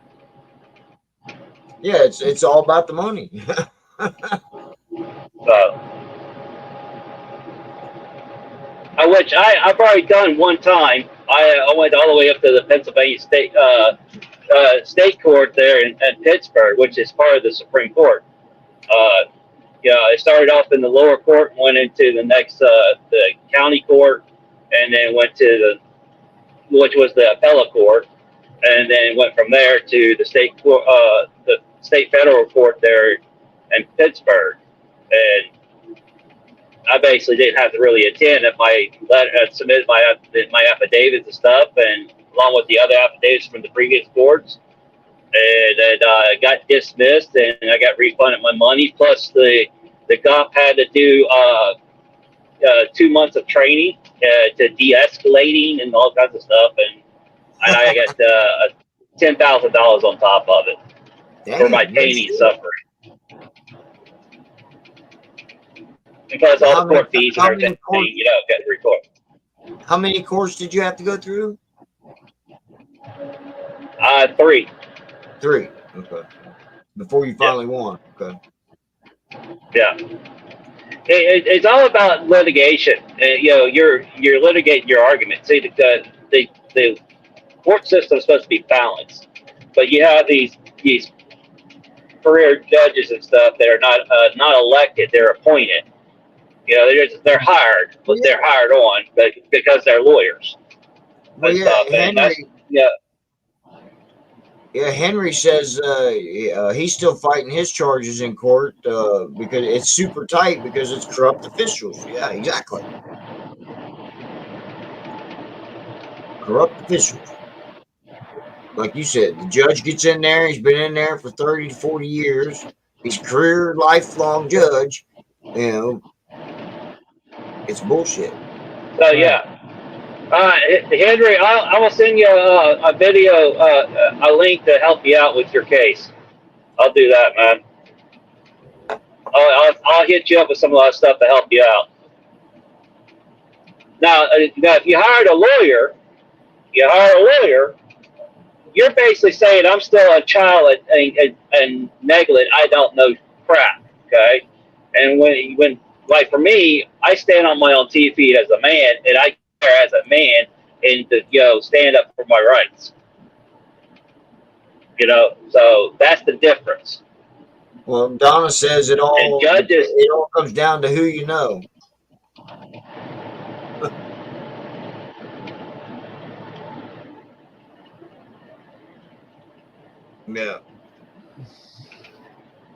Yeah, it's all about the money. So, which I've already done one time. I went all the way up to the Pennsylvania State Court there in Pittsburgh, which is part of the Supreme Court. I started off in the lower court, went into the next the county court, and then went to which was the appellate court, and then went from there to the state federal court there in Pittsburgh. And I basically didn't have to really attend. If I submitted my affidavits and stuff, and along with the other affidavits from the previous courts, and then got dismissed, and I got refunded my money. Plus, the cop had to do 2 months of training to de-escalating and all kinds of stuff, and I got $10,000 on top of it. Damn, for my pain and suffering. Because all the court fees and everything, got to record. How many courts did you have to go through? 3. 3. Okay. Before you finally won. Okay. Yeah. It's all about litigation. You're litigating your argument. See, the court system is supposed to be balanced, but you have these career judges and stuff that are not elected; they're appointed. They're hired, but they're hired on, but because they're lawyers. Well, Henry says he's still fighting his charges in court because it's super tight because it's corrupt officials. Yeah, exactly. Corrupt officials. Like you said, the judge gets in there. He's been in there for 30 to 40 years. He's a career, lifelong judge. It's bullshit. So, yeah. Henry, I will send you a video, a link to help you out with your case. I'll do that, man. I'll hit you up with some of that stuff to help you out. Now, if you hired a lawyer, you hire a lawyer, you're basically saying I'm still a child and negligent. I don't know crap. Okay, and when like for me, I stand on my own 2 feet as a man, and I care as a man, and to stand up for my rights. So that's the difference. Well, Donna says And judges, it all comes down to who you know. Yeah.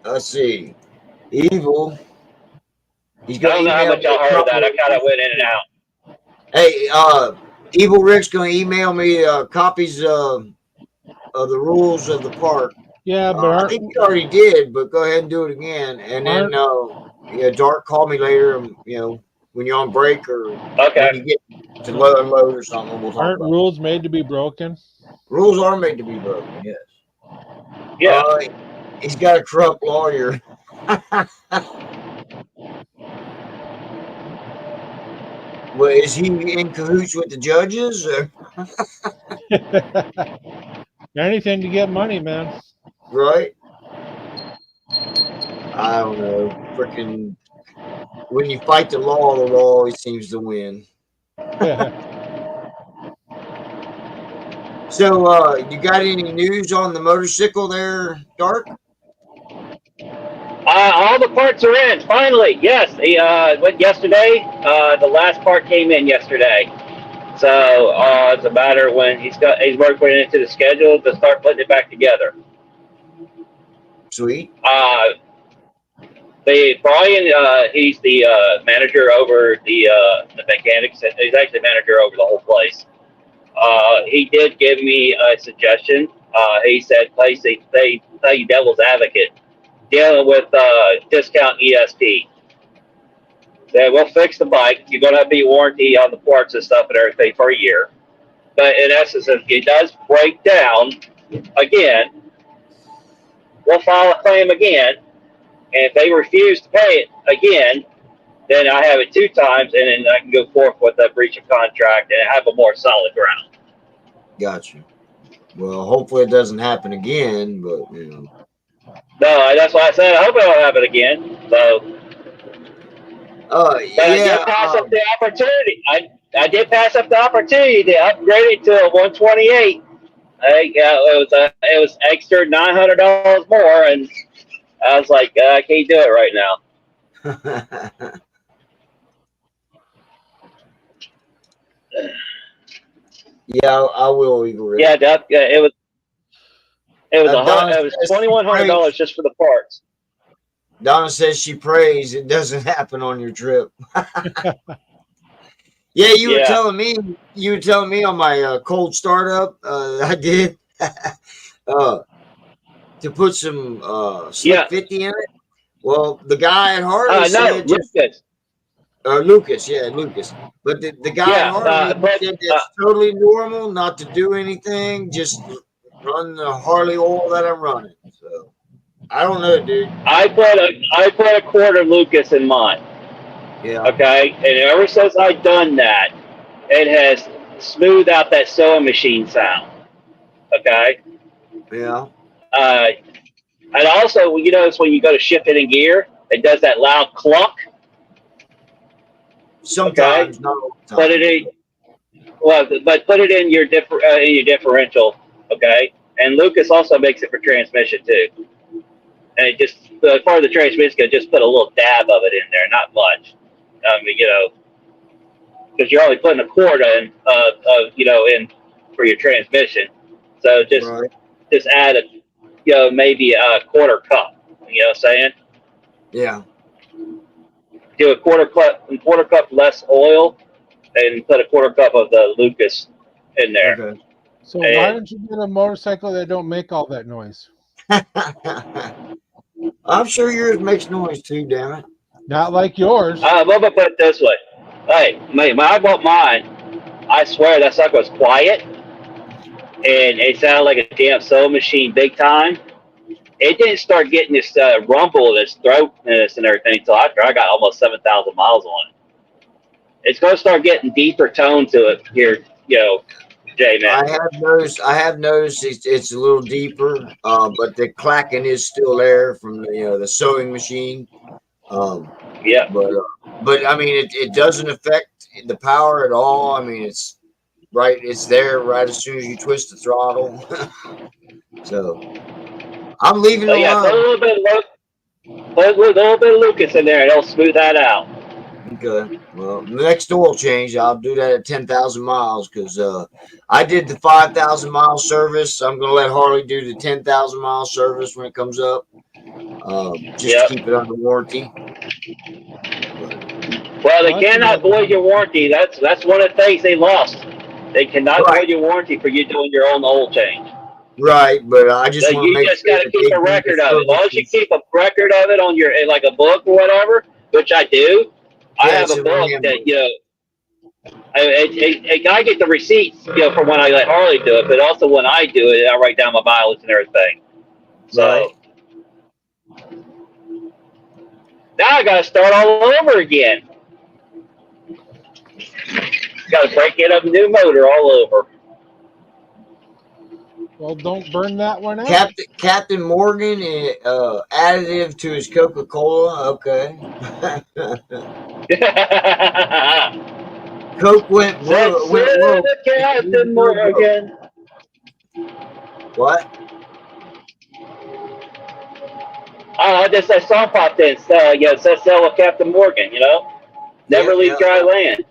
Let's see. Evil. He's I gonna don't know how email much y'all me a heard of couple that. I kind of went in and out. Hey, Evil Rick's gonna email me copies of the rules of the park. Yeah, but I think you already did, but go ahead and do it again. And then Dark, call me later. When you're on break or Okay. when you get to unload or something, we'll talk aren't about rules made to be broken? it. Rules are made to be broken. Yes. Yeah. He's got a corrupt lawyer. Well, is he in cahoots with the judges? Anything to get money, man. Right? I don't know. Freaking, when you fight the law always seems to win. So, you got any news on the motorcycle there, Dark? All the parts are in. Finally, yes. Went yesterday. The last part came in yesterday. So it's a matter when he's working into the schedule to start putting it back together. Sweet. Brian, he's the manager over the mechanics. He's actually manager over the whole place. He did give me a suggestion. He said, play devil's advocate, dealing with discount ESP. Said, we'll fix the bike. You're going to have to be warranty on the parts and stuff and everything for a year. But in essence, if it does break down again, we'll file a claim again. And if they refuse to pay it again, then I have it 2 times, and then I can go forth with a breach of contract and have a more solid ground. Gotcha. Well, hopefully it doesn't happen again, but No, that's why I said I hope it don't happen again. So, but I did pass up the opportunity. I did pass up the opportunity to upgrade it to a 128. It was extra $900 more, and I was like, I can't do it right now. Yeah, I will. Igor. Yeah, it was $2,100 just for the parts. Donna says she prays it doesn't happen on your trip. Yeah, you were telling me. You were telling me on my cold startup. I did to put some Slick 50 in it. Well, the guy at Harley said Lucas. Yeah, Lucas. But the guy at Harley said it's totally normal not to do anything. Just run the Harley oil that I'm running. So I don't know, dude. I put a quarter Lucas in mine. Yeah. Okay, and ever since I've done that, it has smoothed out that sewing machine sound. Okay. Yeah. And also, it's when you go to shift it in gear, it does that loud cluck. Sometimes, not all the time. Put it in. Well, but put it in your differential. Okay. And Lucas also makes it for transmission too. And it just as far as the transmission goes, just put a little dab of it in there, not much. Because you're only putting a quart in, in for your transmission. So just add maybe a quarter cup. You know what I'm saying? Yeah. Do a quarter cup less oil, and put a quarter cup of the Lucas in there. Okay. So why don't you get a motorcycle that don't make all that noise? I'm sure yours makes noise too, damn it. Not like yours. Let me put it this way. Hey, when I bought mine, I swear that sucker was quiet, and it sounded like a damn sewing machine big time. It didn't start getting this rumble in its throat and everything until after I got almost 7,000 miles on it. It's going to start getting deeper tone to it here, J-Man. I have noticed it's a little deeper, but the clacking is still there from the sewing machine. Yep. But I mean, it doesn't affect the power at all. I mean, it's there right as soon as you twist the throttle. So I'm leaving But it yeah, put a alone. little bit of Lucas in there, and it'll smooth that out. Okay. Well, the next oil change, I'll do that at 10,000 miles because I did the 5,000 mile service. I'm going to let Harley do the 10,000 mile service when it comes up, just to keep it under warranty. Well, they cannot void your warranty. That's one of the things they lost. They cannot void your warranty for you doing your own oil change. Right, but I just want to make just sure got to keep a record of it. As long as you keep a record of it on your like a book or whatever, which I do. I have a book that I get the receipts for when I let Harley do it, but also when I do it, I write down my mileage and everything. So now I got to start all over again. Got to break in a new motor all over. Well, don't burn that one out. Captain Morgan, additive to his Coca-Cola. Okay. Coke went Captain Morgan. What? Oh, just that song popped in. Says sell with Captain Morgan. Never leave dry land.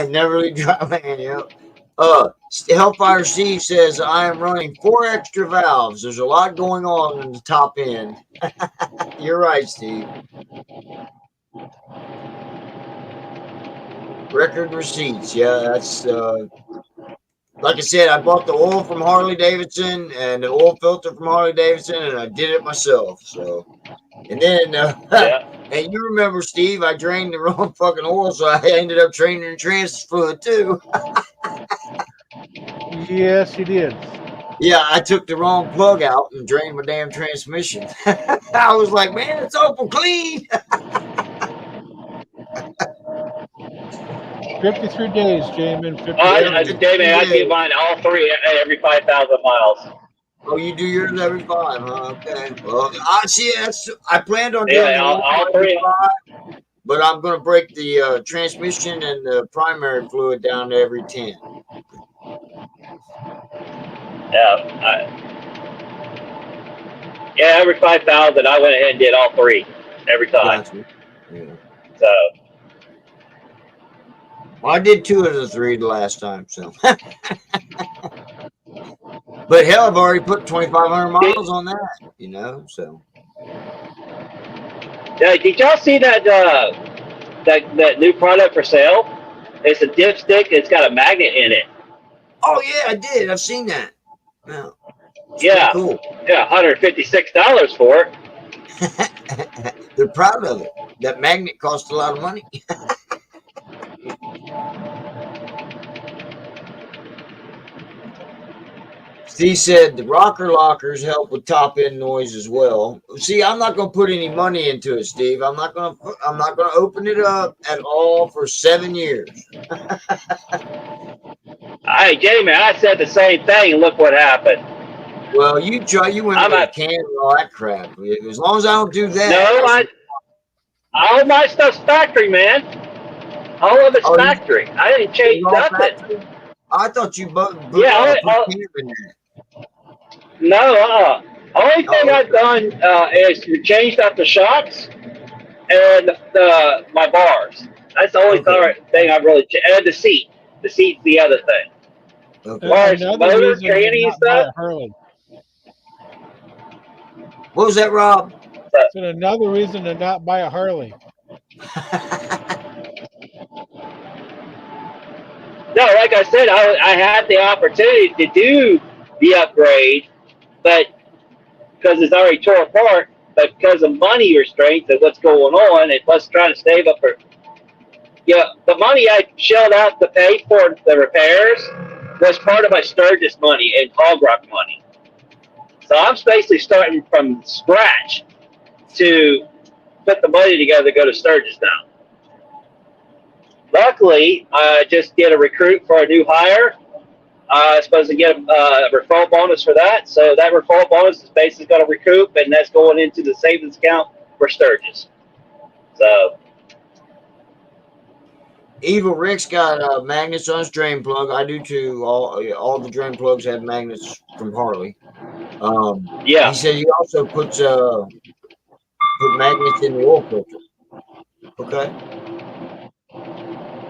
Never leave dry land. Yep. Hellfire Steve says, I am running 4 extra valves. There's a lot going on in the top end. You're right, Steve. Record receipts. Yeah, that's like I said, I bought the oil from Harley Davidson and the oil filter from Harley Davidson, and I did it myself. So, and then, and you remember, Steve, I drained the wrong fucking oil, so I ended up draining the transfer fluid too. Yes, you did. Yeah, I took the wrong plug out and drained my damn transmission. I was like, man, it's awful clean. 53 days, Jamin. 53 J-Man, I keep mine all 3 every 5,000 miles. Oh, you do yours every 5, huh? Okay. Well, I planned on doing all 3. 5, but I'm going to break the transmission and the primary fluid down to every 10. Every 5,000, I went ahead and did all 3 every time. Gotcha. Yeah. So. Well, I did 2 of the 3 the last time, so. But hell, I've already put 2,500 miles on that, so. Did y'all see that that new product for sale? It's a dipstick. It's got a magnet in it. Oh yeah, I did. I've seen that. Wow. Cool. Yeah, $156 for it. They're proud of it. That magnet costs a lot of money. Steve said the rocker lockers help with top end noise as well. See, I'm not going to put any money into it, Steve. I'm not going to open it up at all for 7 years. Hey, Jamie, I said the same thing, and look what happened. Well, you went into a can and all that crap. As long as I don't do that. No, all my stuff's factory, man. All of it's factory. I didn't change nothing. Factory? I thought you both. No, only thing I've done is changed out the shocks and my bars. That's the only thing I've really changed. And the seat. The seat's the other thing. Okay. Motor, training and stuff. What was that, Rob? That's another reason to not buy a Harley. No, like I said, I had the opportunity to do the upgrade, but because it's already tore apart, but because of money restraints and what's going on, and plus trying to save up for, the money I shelled out to pay for the repairs was part of my Sturgis money and Hog Rock money. So I'm basically starting from scratch to put the money together to go to Sturgis now. Luckily, I just did a recruit for a new hire, Supposed to get a referral bonus for that. So that referral bonus is basically going to recoup, and that's going into the savings account for Sturgis. So Evil Rick's got magnets on his drain plug. I do too. All the drain plugs have magnets from Harley. yeah, He said he also puts put magnets in the oil filter. Okay,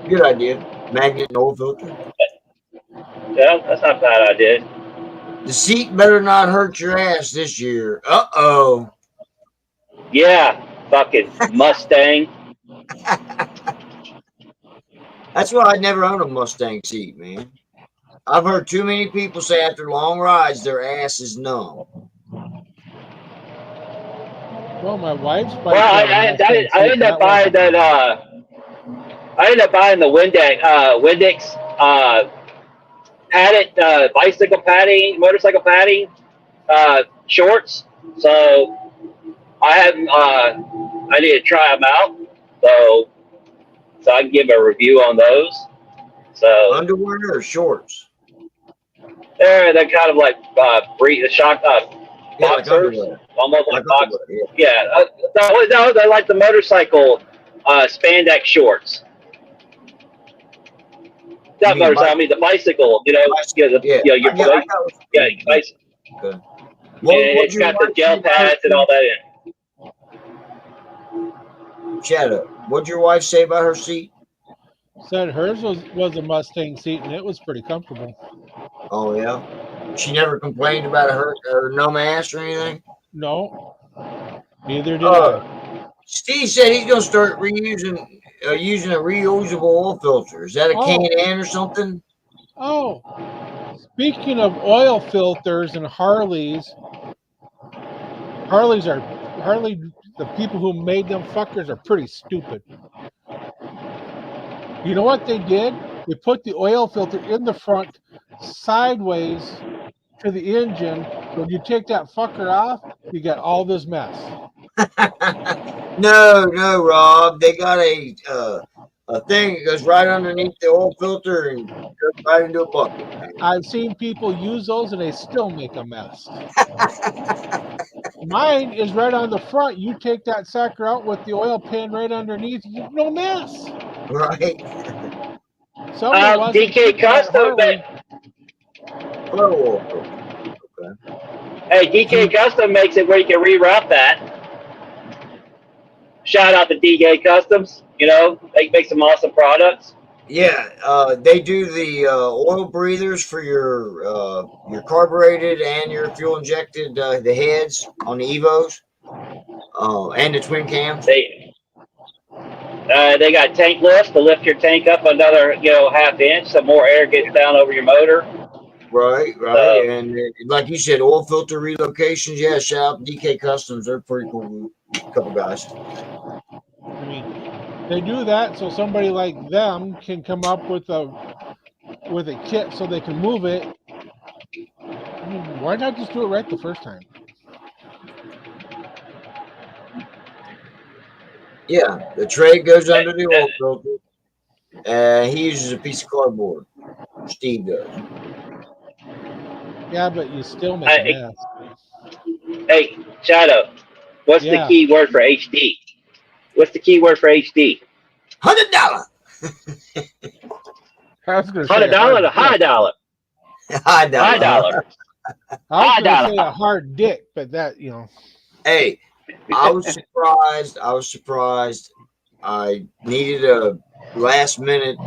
good idea. Magnet and oil filter. yeah, that's not a bad idea. The seat better not hurt your ass this year. Uh-oh. Yeah, fucking Mustang. That's why I never own a Mustang seat, man. I've heard too many people say after long rides their ass is numb. Well, my wife's bike. Well, I ended up buying that. I ended up buying the Windex padded bicycle padding, motorcycle padding shorts. So I haven't. I need to try them out. So I can give a review on those. So Underwear or shorts? they're kind of like shock Yeah, like boxers, underwear. almost like boxers. Underwear, Yeah, no, they're like the motorcycle spandex shorts. Not motorcycle. I mean the bicycle. You know, Yeah. your I got your bicycle. Okay. And it's got the gel pads and all that in. Shadow, what'd your wife say about her seat? Said hers was a Mustang seat and it was pretty comfortable. Oh yeah, she never complained about her numb ass or anything. No, neither did I. Steve said he's gonna start using a reusable oil filter. Is that a Can-Am or something? Oh, speaking of oil filters and Harleys, the people who made them fuckers are pretty stupid. You know what they did? They put the oil filter in the front sideways to the engine. When you take that fucker off, you got all this mess. No, Rob. They got a thing that goes right underneath the oil filter and goes right into a bucket. I've seen people use those and they still make a mess. Mine is right on the front. You take that sucker out with the oil pan right underneath, no mess. Right. DK Custom. Okay. Hey, DK Custom makes it where you can reroute that. Shout out to DK Customs. You know, they make some awesome products. Yeah, they do the oil breathers for your carbureted and your fuel injected the heads on the Evos, and the twin cams. They got tank lifts to lift your tank up another half inch, so more air gets down over your motor. Right, and like you said, oil filter relocations. Yeah, shout out to DK Customs. They're pretty cool couple guys. I mean, they do that so somebody like them can come up with a kit so they can move it. I mean, why not just do it right the first time? Yeah, the tray goes under the oil filter. He uses a piece of cardboard. Steve does. Yeah, but you still make a mess. Hey, Shadow, what's the key word for HD? What's the key word for HD? $100. I was going to say $100 or high dollar? High dollar. I was going to say a hard dick, but that, Hey, I was surprised. I needed a last minute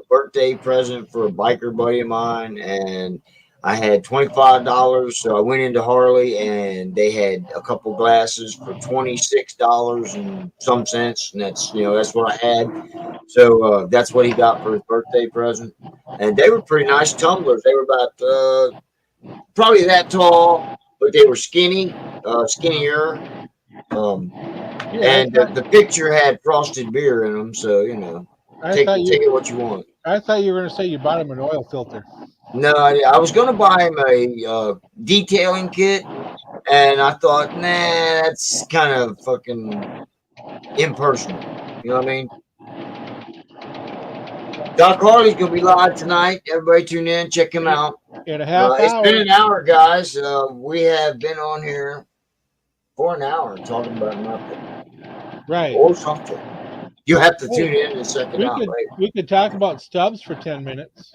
birthday present for a biker buddy of mine, and I had $25, so I went into Harley, and they had a couple glasses for $26 and some cents, and that's what I had. So that's what he got for his birthday present, and they were pretty nice tumblers. They were about probably that tall, but they were skinnier. And the picture had frosted beer in them, so take it what you want. I thought you were going to say you bought him an oil filter. No, I was going to buy him a detailing kit, and I thought, nah, that's kind of fucking impersonal. You know what I mean? Doc Harley's gonna be live tonight. Everybody tune in, check him out. In a half It's hour. been an hour, guys. We have been on here for an hour talking about nothing Right. or something. You have to tune in and check it We out. could Right? we could talk about Stubbs for 10 minutes.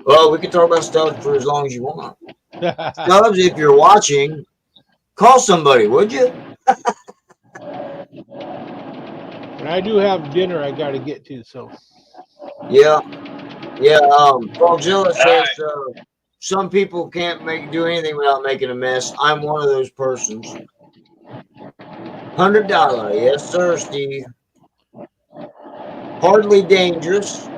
Well, we can talk about stuff for as long as you want. Stubbs, if you're watching, call somebody, would you? And I do have dinner I got to get to, so. Yeah. Frogzilla says some people can't do anything without making a mess. I'm one of those persons. $100, yes, sir, Steve. Hardly dangerous.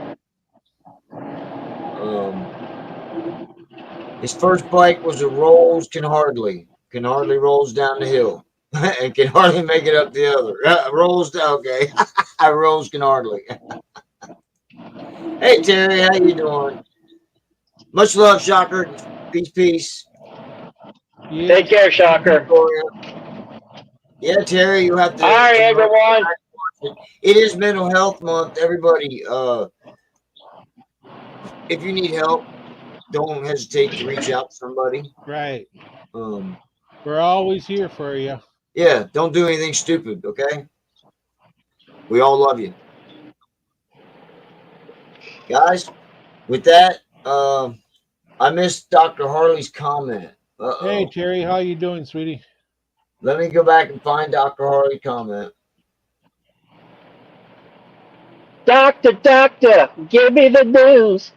His first bike was a Rolls can hardly rolls down the hill and can hardly make it up the other. Rolls, okay. Rolls can hardly. Hey Terry, how you doing? Much love, Shocker. Peace. Yeah. Take care, Shocker. Yeah, Terry, you have to. All right, everyone. It is Mental Health Month. Everybody, if you need help, don't hesitate to reach out to somebody. Right. We're always here for you. Yeah, don't do anything stupid, okay? We all love you. Guys, with that, I missed Dr. Harley's comment. Hey, Terry, how you doing, sweetie? Let me go back and find Dr. Harley's comment. Doctor, give me the news.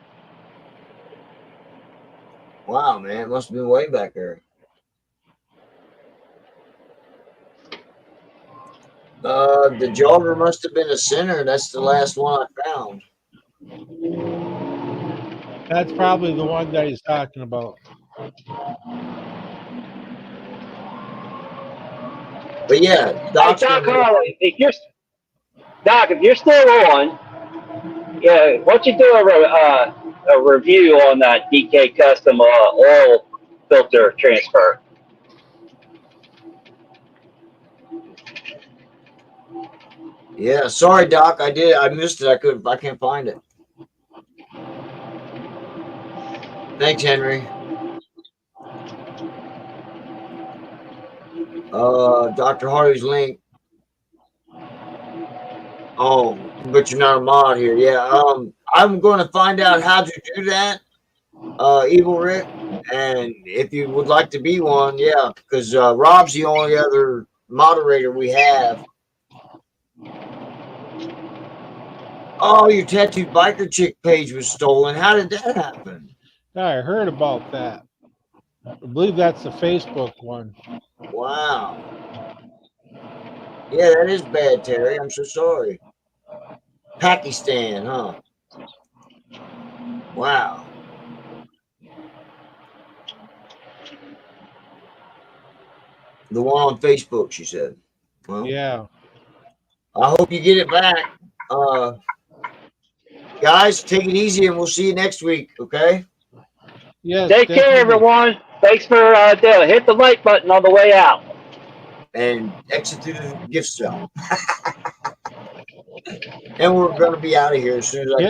Wow, man, it must have been way back there. The jogger must have been a sinner. That's the last one I found. That's probably the one that he's talking about. But yeah, Hey, Doc Harley, if you're still on, yeah, why don't you do a review on that DK Custom oil filter transfer? Yeah, sorry, Doc. I missed it. I can't find it. Thanks, Henry. Dr. Harley's link. Oh, but you're not a mod here. Yeah. I'm going to find out how to do that, Evil Rick. And if you would like to be one, yeah, because Rob's the only other moderator we have. Oh, your tattooed biker chick page was stolen. How did that happen? I heard about that. I believe that's the Facebook one. Wow. Yeah, that is bad, Terry. I'm so sorry. Pakistan, huh? Wow. The one on Facebook, she said. Well, yeah. I hope you get it back. Guys, take it easy, and we'll see you next week, okay? Yes. Take care, everyone. Thanks for hit the like button on the way out. And exit through the gift shop. And we're going to be out of here as soon as I